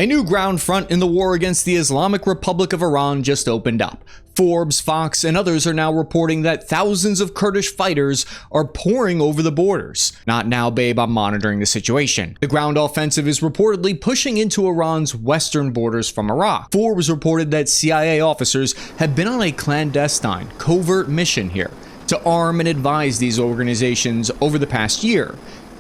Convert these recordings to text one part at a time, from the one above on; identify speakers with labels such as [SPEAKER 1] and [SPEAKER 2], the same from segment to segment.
[SPEAKER 1] A new ground front in the war against the Islamic Republic of Iran just opened up. Forbes, Fox, and others are now reporting that thousands of Kurdish fighters are pouring over the borders. Not now, babe, I'm monitoring the situation. The ground offensive is reportedly pushing into Iran's western borders from Iraq. Forbes reported that CIA officers have been on a clandestine, covert mission here to arm and advise these organizations over the past year.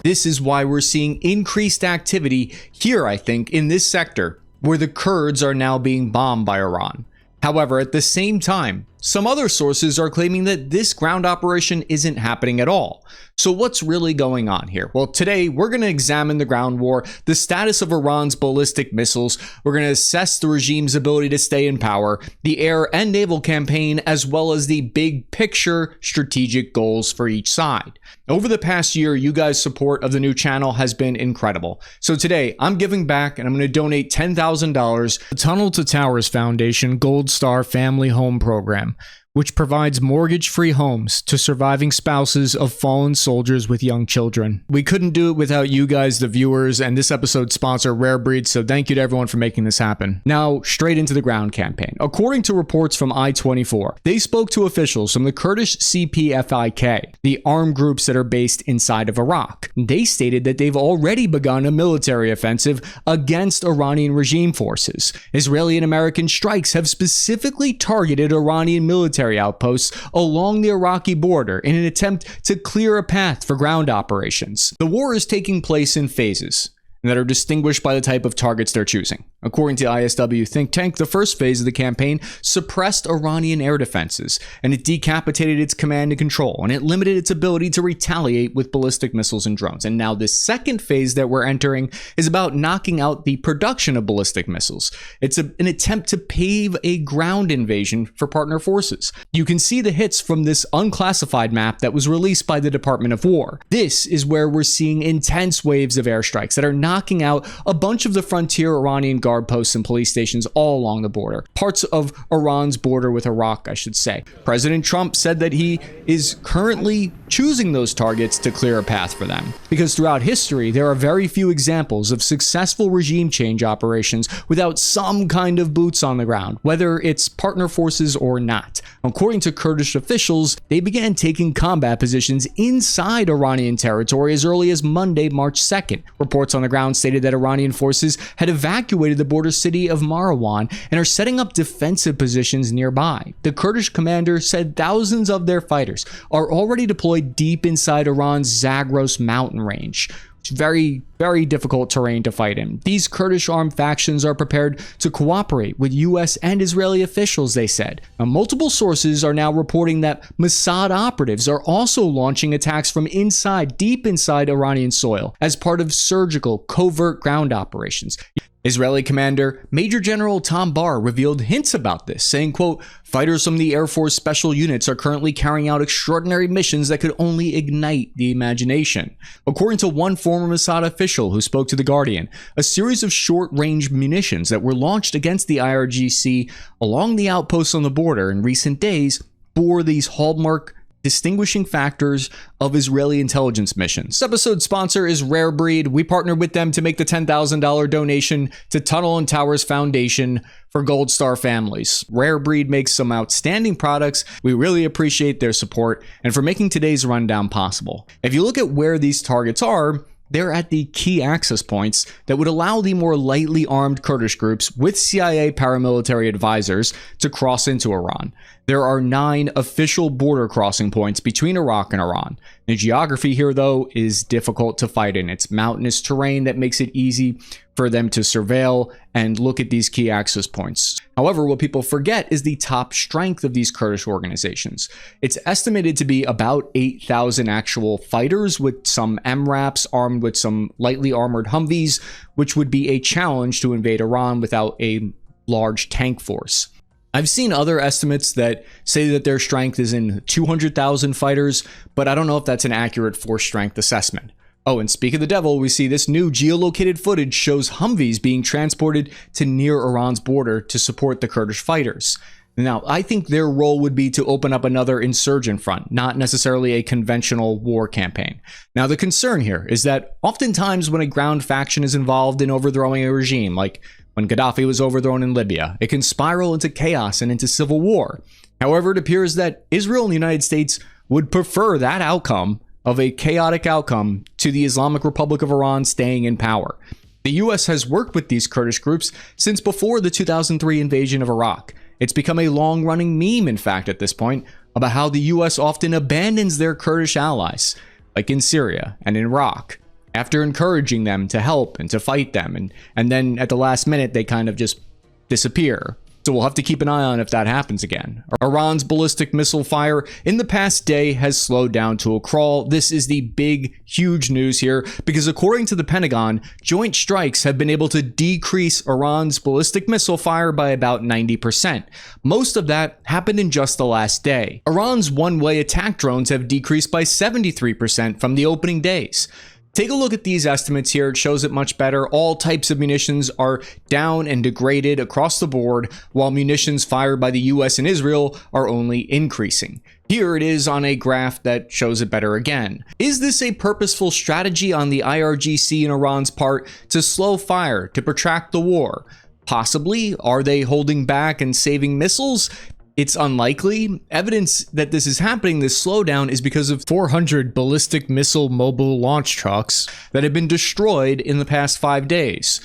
[SPEAKER 1] This is why we're seeing increased activity here, I think, in this sector, where the Kurds are now being bombed by Iran. However, at the same time, some other sources are claiming that this ground operation isn't happening at all. So what's really going on here? Well, today we're going to examine the ground war, the status of Iran's ballistic missiles, we're going to assess the regime's ability to stay in power, the air and naval campaign, as well as the big picture strategic goals for each side. Over the past year, you guys' support of the new channel has been incredible. So today, I'm giving back and I'm going to donate $10,000 to the Tunnel to Towers Foundation Gold Star Family Home Program, which provides mortgage-free homes to surviving spouses of fallen soldiers with young children. We couldn't do it without you guys, the viewers, and this episode's sponsor, Rare Breed, so thank you to everyone for making this happen. Now, straight into the ground campaign. According to reports from I-24, they spoke to officials from the Kurdish CPFIK, the armed groups that are based inside of Iraq. They stated that they've already begun a military offensive against Iranian regime forces. Israeli and American strikes have specifically targeted Iranian military outposts along the Iraqi border in an attempt to clear a path for ground operations. The war is taking place in phases that are distinguished by the type of targets they're choosing. According to ISW think tank, the first phase of the campaign suppressed Iranian air defenses, and it decapitated its command and control, and it limited its ability to retaliate with ballistic missiles and drones. And now this second phase that we're entering is about knocking out the production of ballistic missiles. It's an attempt to pave a ground invasion for partner forces. You can see the hits from this unclassified map that was released by the Department of War. This is where we're seeing intense waves of airstrikes that are knocking out a bunch of the frontier Iranian guard posts and police stations all along the border. Parts of Iran's border with Iraq, I should say. President Trump said that he is currently choosing those targets to clear a path for them. Because throughout history, there are very few examples of successful regime change operations without some kind of boots on the ground, whether it's partner forces or not. According to Kurdish officials, they began taking combat positions inside Iranian territory as early as Monday, March 2nd. Reports on the ground stated that Iranian forces had evacuated the border city of Marwan and are setting up defensive positions nearby. The Kurdish commander said thousands of their fighters are already deployed deep inside Iran's Zagros mountain range. It's very, very difficult terrain to fight in. These Kurdish armed factions are prepared to cooperate with US and Israeli officials, they said. Now, multiple sources are now reporting that Mossad operatives are also launching attacks from inside, deep inside Iranian soil, as part of surgical, covert ground operations. Israeli commander Major General Tom Barr revealed hints about this, saying, quote, "Fighters from the Air Force special units are currently carrying out extraordinary missions that could only ignite the imagination." According to one former Mossad official who spoke to The Guardian, a series of short-range munitions that were launched against the IRGC along the outposts on the border in recent days bore these hallmark distinguishing factors of Israeli intelligence missions. This episode's sponsor is Rare Breed. We partnered with them to make the $10,000 donation to Tunnel and Towers Foundation for Gold Star families. Rare Breed makes some outstanding products. We really appreciate their support and for making today's rundown possible. If you look at where these targets are, they're at the key access points that would allow the more lightly armed Kurdish groups with CIA paramilitary advisors to cross into Iran. There are 9 official border crossing points between Iraq and Iran. The geography here, though, is difficult to fight in. It's mountainous terrain that makes it easy for them to surveil and look at these key access points. However, what people forget is the top strength of these Kurdish organizations. It's estimated to be about 8,000 actual fighters, with some MRAPs armed with some lightly armored Humvees, which would be a challenge to invade Iran without a large tank force. I've seen other estimates that say that their strength is in 200,000 fighters, but I don't know if that's an accurate force strength assessment. Oh, and speak of the devil, we see this new geolocated footage shows Humvees being transported to near Iran's border to support the Kurdish fighters. Now, I think their role would be to open up another insurgent front, not necessarily a conventional war campaign. Now, the concern here is that oftentimes when a ground faction is involved in overthrowing a regime, like when Gaddafi was overthrown in Libya. It can spiral into chaos and into civil war. However, it appears that Israel and the United States would prefer that outcome of a chaotic outcome to the Islamic Republic of Iran staying in power. The US has worked with these Kurdish groups since before the 2003 invasion of Iraq. It's become a long-running meme, in fact, at this point, about how the US often abandons their Kurdish allies, like in Syria and in Iraq, after encouraging them to help and to fight them, and then at the last minute they kind of just disappear. So we'll have to keep an eye on if that happens again. Iran's ballistic missile fire in the past day has slowed down to a crawl. This is the big, huge news here, because according to the Pentagon, joint strikes have been able to decrease Iran's ballistic missile fire by about 90%. Most of that happened in just the last day. Iran's one-way attack drones have decreased by 73% from the opening days. Take a look at these estimates here. It shows it much better. All types of munitions are down and degraded across the board, while munitions fired by the US and Israel are only increasing. Here it is on a graph that shows it better again. Is this a purposeful strategy on the IRGC and Iran's part to slow fire, to protract the war? Possibly. Are they holding back and saving missiles? It's unlikely. Evidence that this is happening, this slowdown, is because of 400 ballistic missile mobile launch trucks that have been destroyed in the past 5 days.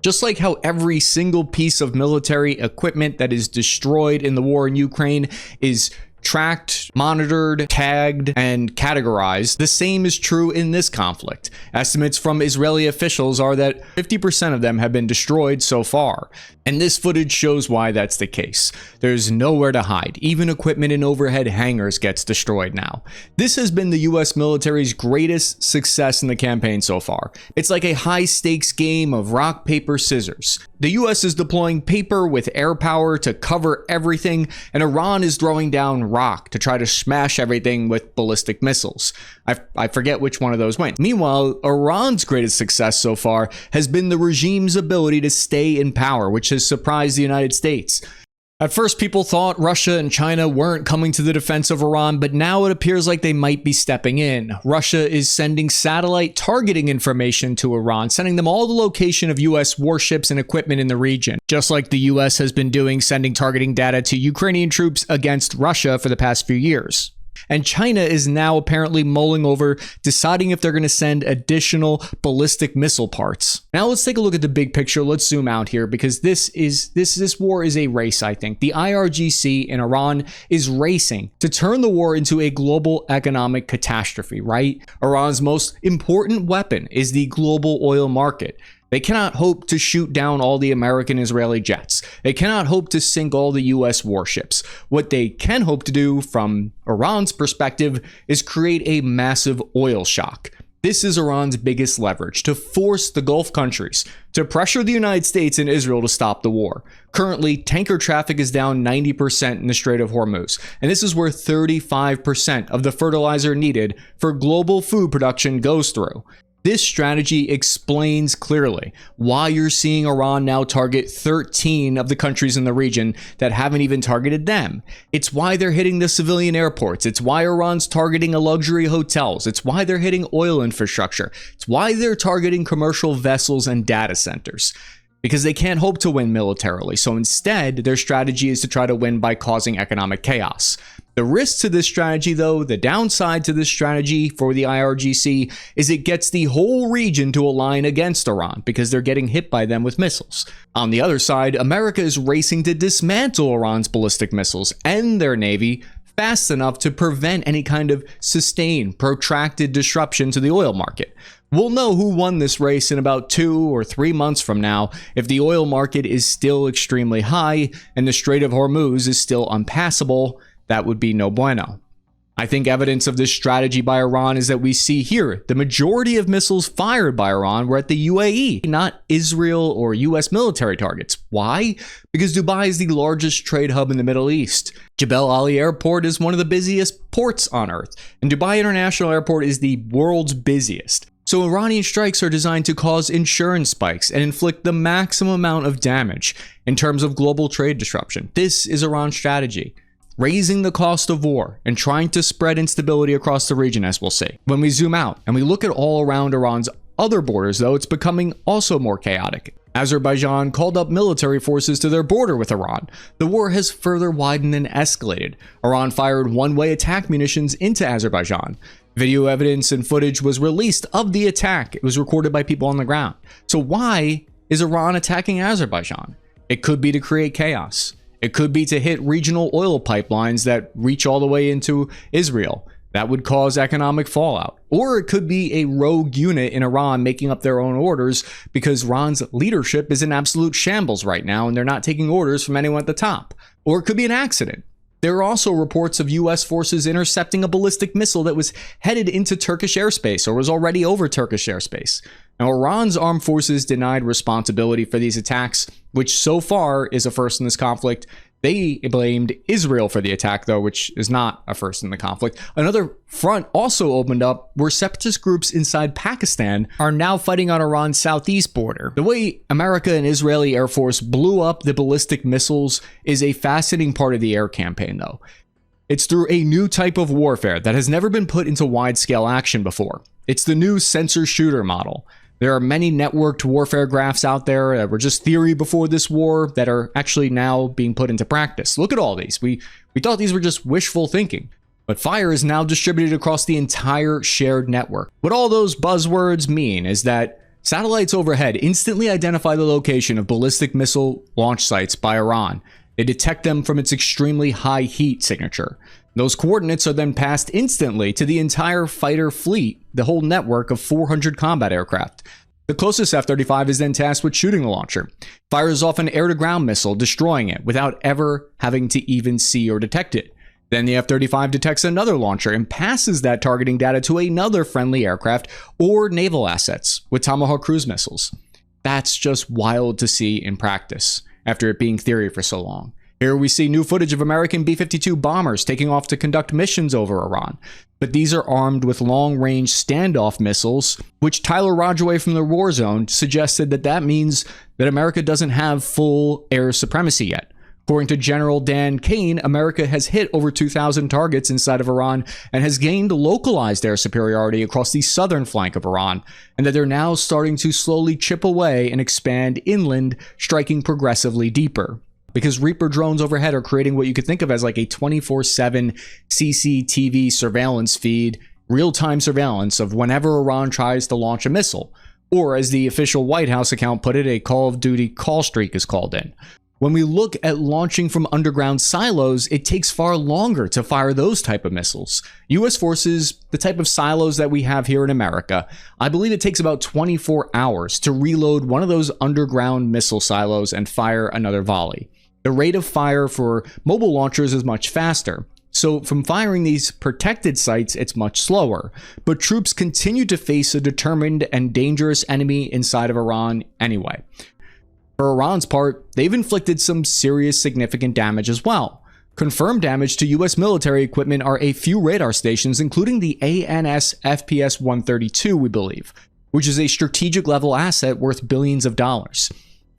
[SPEAKER 1] Just like how every single piece of military equipment that is destroyed in the war in Ukraine is tracked, monitored, tagged, and categorized, the same is true in this conflict. Estimates from Israeli officials are that 50% of them have been destroyed so far. And this footage shows why that's the case. There's nowhere to hide. Even equipment in overhead hangars gets destroyed now. This has been the US military's greatest success in the campaign so far. It's like a high-stakes game of rock, paper, scissors. The US is deploying paper with air power to cover everything, and Iran is throwing down rock to try to smash everything with ballistic missiles. I forget which one of those went. Meanwhile, Iran's greatest success so far has been the regime's ability to stay in power, which has surprised the United States. At first, people thought Russia and China weren't coming to the defense of Iran, but now it appears like they might be stepping in. Russia is sending satellite targeting information to Iran, sending them all the location of US warships and equipment in the region, just like the US has been doing, sending targeting data to Ukrainian troops against Russia for the past few years. And China is now apparently mulling over deciding if they're going to send additional ballistic missile parts. Now let's take a look at the big picture. Let's zoom out here, because this war is a race, I think. The IRGC in Iran is racing to turn the war into a global economic catastrophe, right? Iran's most important weapon is the global oil market. They cannot hope to shoot down all the American-Israeli jets. They cannot hope to sink all the US warships. What they can hope to do, from Iran's perspective, is create a massive oil shock. This is Iran's biggest leverage, to force the Gulf countries to pressure the United States and Israel to stop the war. Currently, tanker traffic is down 90% in the Strait of Hormuz, and this is where 35% of the fertilizer needed for global food production goes through. This strategy explains clearly why you're seeing Iran now target 13 of the countries in the region that haven't even targeted them. It's why they're hitting the civilian airports. It's why Iran's targeting luxury hotels. It's why they're hitting oil infrastructure. It's why they're targeting commercial vessels and data centers. Because they can't hope to win militarily. So instead, their strategy is to try to win by causing economic chaos. The risk to this strategy, though, the downside to this strategy for the IRGC, is it gets the whole region to align against Iran because they're getting hit by them with missiles. On the other side, America is racing to dismantle Iran's ballistic missiles and their navy fast enough to prevent any kind of sustained, protracted disruption to the oil market. We'll know who won this race in about 2 or 3 months from now if the oil market is still extremely high and the Strait of Hormuz is still unpassable. That would be no bueno. I think evidence of this strategy by Iran is that we see here the majority of missiles fired by Iran were at the UAE, not Israel or US military targets. Why? Because Dubai is the largest trade hub in the Middle East. Jebel Ali Airport is one of the busiest ports on Earth, and Dubai International Airport is the world's busiest. So Iranian strikes are designed to cause insurance spikes and inflict the maximum amount of damage in terms of global trade disruption. This is Iran's strategy. Raising the cost of war and trying to spread instability across the region, as we'll see. When we zoom out and we look at all around Iran's other borders, though, it's becoming also more chaotic. Azerbaijan called up military forces to their border with Iran. The war has further widened and escalated. Iran fired one-way attack munitions into Azerbaijan. Video evidence and footage was released of the attack. It was recorded by people on the ground. So why is Iran attacking Azerbaijan? It could be to create chaos. It could be to hit regional oil pipelines that reach all the way into Israel. That would cause economic fallout. Or it could be a rogue unit in Iran making up their own orders because Iran's leadership is in absolute shambles right now and they're not taking orders from anyone at the top. Or it could be an accident. There are also reports of US forces intercepting a ballistic missile that was headed into Turkish airspace or was already over Turkish airspace. Now, Iran's armed forces denied responsibility for these attacks, which so far is a first in this conflict. They blamed Israel for the attack, though, which is not a first in the conflict. Another front also opened up where separatist groups inside Pakistan are now fighting on Iran's southeast border. The way America and Israeli Air Force blew up the ballistic missiles is a fascinating part of the air campaign, though. It's through a new type of warfare that has never been put into wide-scale action before. It's the new sensor-shooter model. There are many networked warfare graphs out there that were just theory before this war that are actually now being put into practice. Look at all these. We thought these were just wishful thinking, but fire is now distributed across the entire shared network. What all those buzzwords mean is that satellites overhead instantly identify the location of ballistic missile launch sites by Iran. They detect them from its extremely high heat signature. Those coordinates are then passed instantly to the entire fighter fleet, the whole network of 400 combat aircraft. The closest F-35 is then tasked with shooting the launcher. Fires off an air-to-ground missile, destroying it without ever having to even see or detect it. Then the F-35 detects another launcher and passes that targeting data to another friendly aircraft or naval assets with Tomahawk cruise missiles. That's just wild to see in practice after it being theory for so long. Here we see new footage of American B-52 bombers taking off to conduct missions over Iran. But these are armed with long-range standoff missiles, which Tyler Rodgeway from the War Zone suggested that means that America doesn't have full air supremacy yet. According to General Dan Kane, America has hit over 2,000 targets inside of Iran and has gained localized air superiority across the southern flank of Iran, and that they're now starting to slowly chip away and expand inland, striking progressively deeper. Because Reaper drones overhead are creating what you could think of as like a 24/7 CCTV surveillance feed, real-time surveillance of whenever Iran tries to launch a missile. Or as the official White House account put it, a Call of Duty call streak is called in. When we look at launching from underground silos, it takes far longer to fire those type of missiles. US forces, the type of silos that we have here in America, I believe it takes about 24 hours to reload one of those underground missile silos and fire another volley. The rate of fire for mobile launchers is much faster. So from firing these protected sites, it's much slower. But troops continue to face a determined and dangerous enemy inside of Iran anyway. For Iran's part, they've inflicted some serious significant damage as well. Confirmed damage to US military equipment are a few radar stations, including the ANS FPS-132, we believe, which is a strategic level asset worth billions of dollars.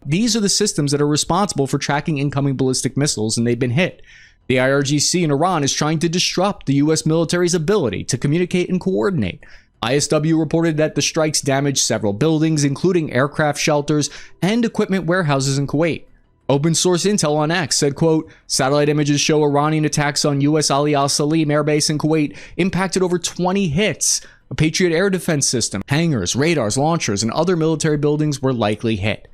[SPEAKER 1] These are the systems that are responsible for tracking incoming ballistic missiles, and they've been hit. The IRGC in Iran is trying to disrupt the US military's ability to communicate and coordinate. ISW reported that the strikes damaged several buildings, including aircraft shelters and equipment warehouses in Kuwait. Open source intel on X said, quote, satellite images show Iranian attacks on US Ali al-Salim Air Base in Kuwait impacted over 20 hits. A Patriot air defense system, hangars, radars, launchers, and other military buildings were likely hit.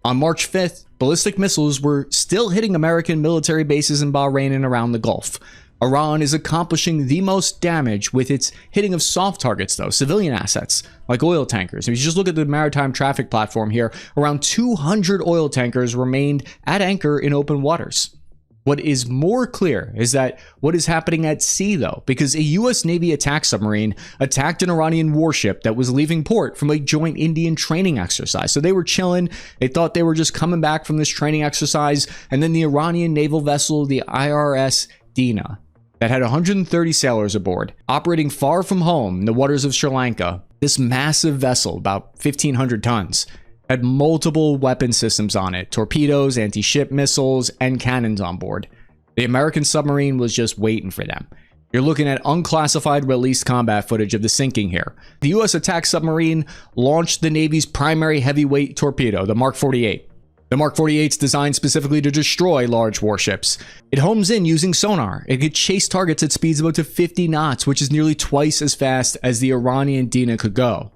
[SPEAKER 1] On March 5th, ballistic missiles were still hitting American military bases in Bahrain and around the Gulf. Iran is accomplishing the most damage with its hitting of soft targets, though, civilian assets, like oil tankers. If you just look at the maritime traffic platform here, around 200 oil tankers remained at anchor in open waters. What is more clear is that what is happening at sea, though, because a US Navy attack submarine attacked an Iranian warship that was leaving port from a joint Indian training exercise. So they were chilling. They thought they were just coming back from this training exercise. And then the Iranian naval vessel, the IRS Dina, that had 130 sailors aboard, operating far from home in the waters of Sri Lanka, this massive vessel, about 1,500 tons, had multiple weapon systems on it, torpedoes, anti-ship missiles, and cannons on board. The American submarine was just waiting for them. You're looking at unclassified released combat footage of the sinking here. The U.S. attack submarine launched the Navy's primary heavyweight torpedo, the Mark 48. The Mark 48 is designed specifically to destroy large warships. It homes in using sonar. It could chase targets at speeds of up to 50 knots, which is nearly twice as fast as the Iranian Dina could go.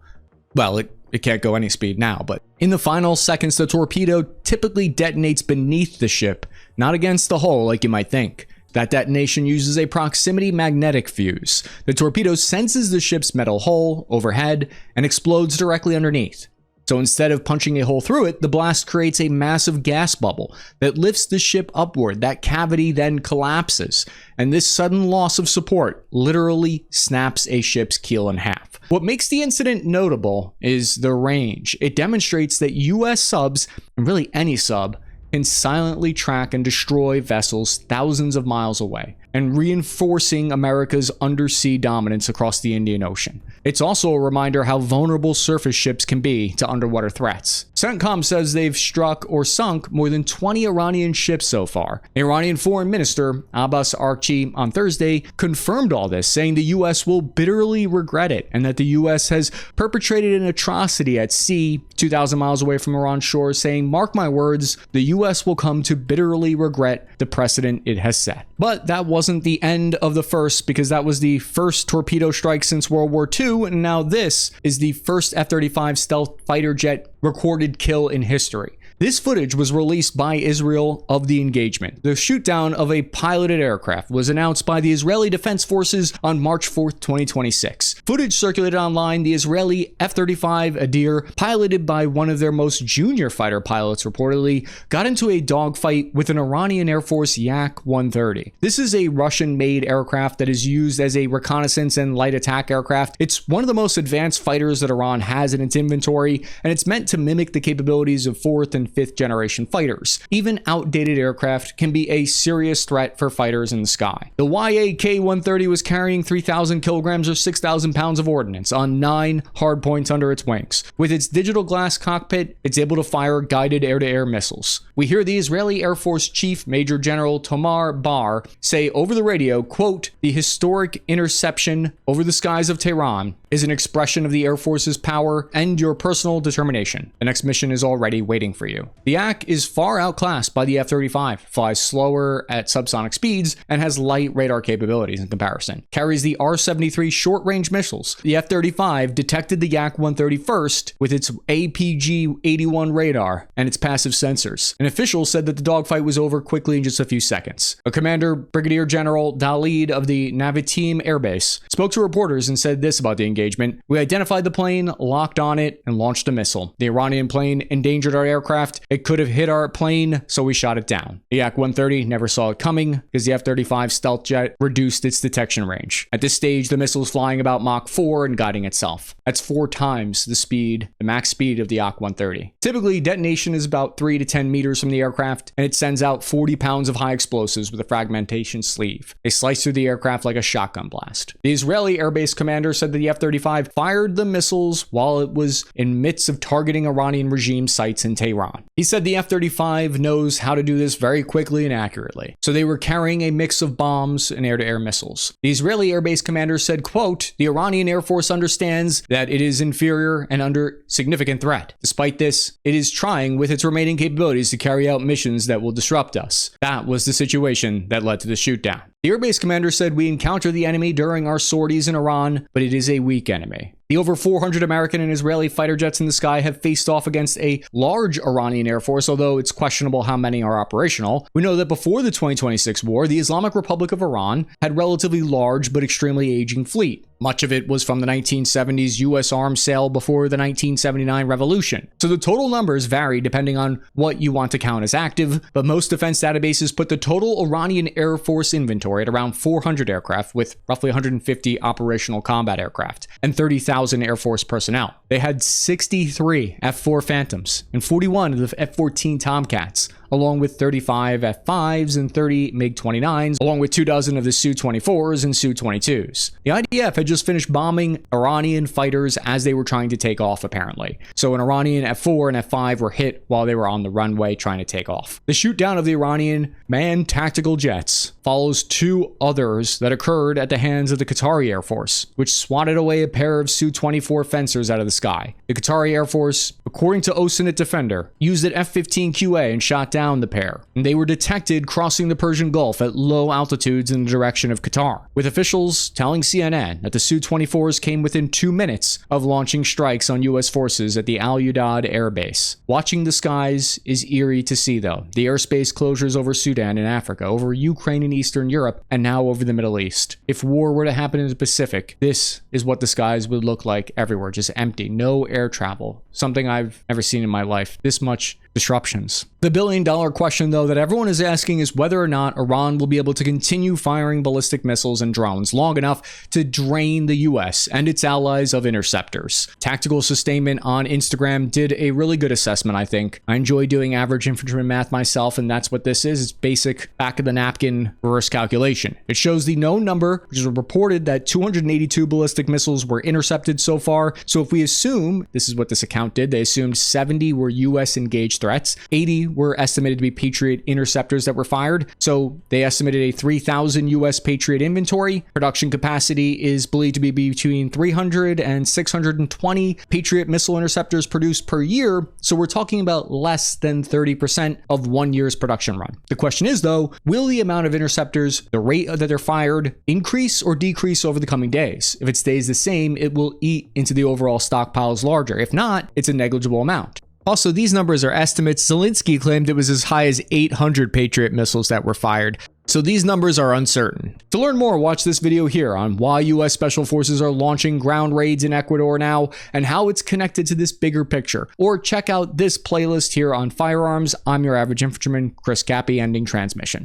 [SPEAKER 1] Well, it can't go any speed now, but in the final seconds, the torpedo typically detonates beneath the ship, not against the hull like you might think. That detonation uses a proximity magnetic fuse. The torpedo senses the ship's metal hull overhead and explodes directly underneath. So instead of punching a hole through it, the blast creates a massive gas bubble that lifts the ship upward. That cavity then collapses, and this sudden loss of support literally snaps a ship's keel in half. What makes the incident notable is the range. It demonstrates that US subs, and really any sub, can silently track and destroy vessels thousands of miles away, and reinforcing America's undersea dominance across the Indian Ocean. It's also a reminder how vulnerable surface ships can be to underwater threats. CENTCOM says they've struck or sunk more than 20 Iranian ships so far. The Iranian Foreign Minister, Abbas Araghchi, on Thursday confirmed all this, saying the US will bitterly regret it, and that the US has perpetrated an atrocity at sea 2,000 miles away from Iran's shores, saying, "Mark my words, the US will come to bitterly regret the precedent it has set." But that wasn't the end of the first, because that was the first torpedo strike since World War II, and now this is the first F-35 stealth fighter jet recorded kill in history. This footage was released by Israel of the engagement. The shootdown of a piloted aircraft was announced by the Israeli Defense Forces on March 4th, 2026. Footage circulated online. The Israeli F-35 Adir, piloted by one of their most junior fighter pilots reportedly, got into a dogfight with an Iranian Air Force Yak-130. This is a Russian-made aircraft that is used as a reconnaissance and light attack aircraft. It's one of the most advanced fighters that Iran has in its inventory, and it's meant to mimic the capabilities of 4th and 5th generation fighters. Even outdated aircraft can be a serious threat for fighters in the sky. The Yak-130 was carrying 3,000 kilograms or 6,000 pounds of ordnance on 9 hardpoints under its wings. With its digital glass cockpit, it's able to fire guided air-to-air missiles. We hear the Israeli Air Force Chief Major General Tamar Bar say over the radio, quote, "The historic interception over the skies of Tehran is an expression of the Air Force's power and your personal determination. The next mission is already waiting for you." The Yak is far outclassed by the F-35, flies slower at subsonic speeds, and has light radar capabilities in comparison. Carries the R-73 short-range missiles. The F-35 detected the Yak-130 first with its APG-81 radar and its passive sensors. An official said that the dogfight was over quickly in just a few seconds. A commander, Brigadier General Dalid of the Navitim Air Base, spoke to reporters and said this about the engagement: "We identified the plane, locked on it, and launched a missile. The Iranian plane endangered our aircraft. It could have hit our plane, so we shot it down." The Yak-130 never saw it coming because the F-35 stealth jet reduced its detection range. At this stage, the missile is flying about Mach 4 and guiding itself. That's 4 times the max speed of the Yak-130. Typically, detonation is about 3 to 10 meters from the aircraft, and it sends out 40 pounds of high explosives with a fragmentation sleeve. They slice through the aircraft like a shotgun blast. The Israeli Air Base commander said that the F-35 fired the missiles while it was in midst of targeting Iranian regime sites in Tehran. He said the F-35 knows how to do this very quickly and accurately. So they were carrying a mix of bombs and air-to-air missiles. The Israeli Air Base commander said, quote, "The Iranian Air Force understands that it is inferior and under significant threat. Despite this, it is trying with its remaining capabilities to carry out missions that will disrupt us." That was the situation that led to the shootdown. The Air Base commander said, "We encounter the enemy during our sorties in Iran, but it is a weak enemy." The over 400 American and Israeli fighter jets in the sky have faced off against a large Iranian Air Force, although it's questionable how many are operational. We know that before the 2026 war, the Islamic Republic of Iran had relatively large but extremely aging fleet. Much of it was from the 1970s U.S. arms sale before the 1979 revolution. So the total numbers vary depending on what you want to count as active, but most defense databases put the total Iranian Air Force inventory at around 400 aircraft, with roughly 150 operational combat aircraft and 30,000 Air Force personnel. They had 63 F-4 Phantoms and 41 of the F-14 Tomcats, along with 35 F-5s and 30 MiG-29s, along with 24 of the Su-24s and Su-22s. The IDF had just finished bombing Iranian fighters as they were trying to take off, apparently. So an Iranian F-4 and F-5 were hit while they were on the runway trying to take off. The shoot down of the Iranian manned tactical jets follows two others that occurred at the hands of the Qatari Air Force, which swatted away a pair of Su-24 fencers out of the sky. The Qatari Air Force, according to Osanet Defender, used an F-15QA and shot down the pair. And they were detected crossing the Persian Gulf at low altitudes in the direction of Qatar, with officials telling CNN that the Su-24s came within 2 minutes of launching strikes on U.S. forces at the Al Udeid Air Base. Watching the skies is eerie to see, though. The airspace closures over Sudan and Africa, over Ukraine and Eastern Europe, and now over the Middle East. If war were to happen in the Pacific, this is what the skies would look like everywhere, just empty, no air travel. Something I've never seen in my life. This much disruptions. The billion-dollar question, though, that everyone is asking is whether or not Iran will be able to continue firing ballistic missiles and drones long enough to drain the US and its allies of interceptors. Tactical Sustainment on Instagram did a really good assessment, I think. I enjoy doing average infantryman math myself, and that's what this is. It's basic back-of-the-napkin reverse calculation. It shows the known number, which is reported that 282 ballistic missiles were intercepted so far. So if we assume, this is what this account did, they assumed 70 were US engaged threats, 80 were estimated to be Patriot interceptors that were fired. So they estimated a 3,000 US Patriot inventory. Production capacity is believed to be between 300 and 620 Patriot missile interceptors produced per year. So we're talking about less than 30% of 1 year's production run. The question is, though, will the amount of interceptors, the rate that they're fired, increase or decrease over the coming days? If it stays the same, it will eat into the overall stockpiles larger. If not, it's a negligible amount. Also, these numbers are estimates. Zelensky claimed it was as high as 800 Patriot missiles that were fired. So these numbers are uncertain. To learn more, watch this video here on why US Special Forces are launching ground raids in Ecuador now and how it's connected to this bigger picture. Or check out this playlist here on firearms. I'm your average infantryman, Chris Cappy, ending transmission.